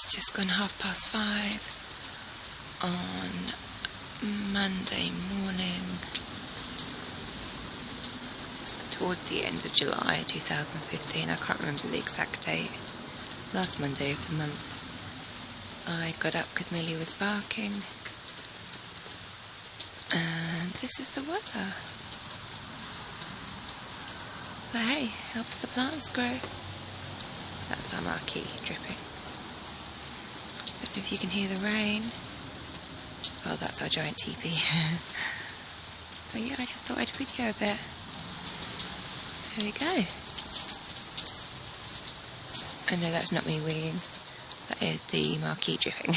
It's just gone 5:30 on Monday morning, towards the end of July 2015. I can't remember the exact date. Last Monday of the month. I got up because Millie was barking, and this is the weather. But hey, helps the plants grow. That's our marquee dripping. Don't know if you can hear the rain. Oh, that's our giant teepee. So yeah, I just thought I'd video a bit. There we go. I know that's not me weeing. That is the marquee dripping.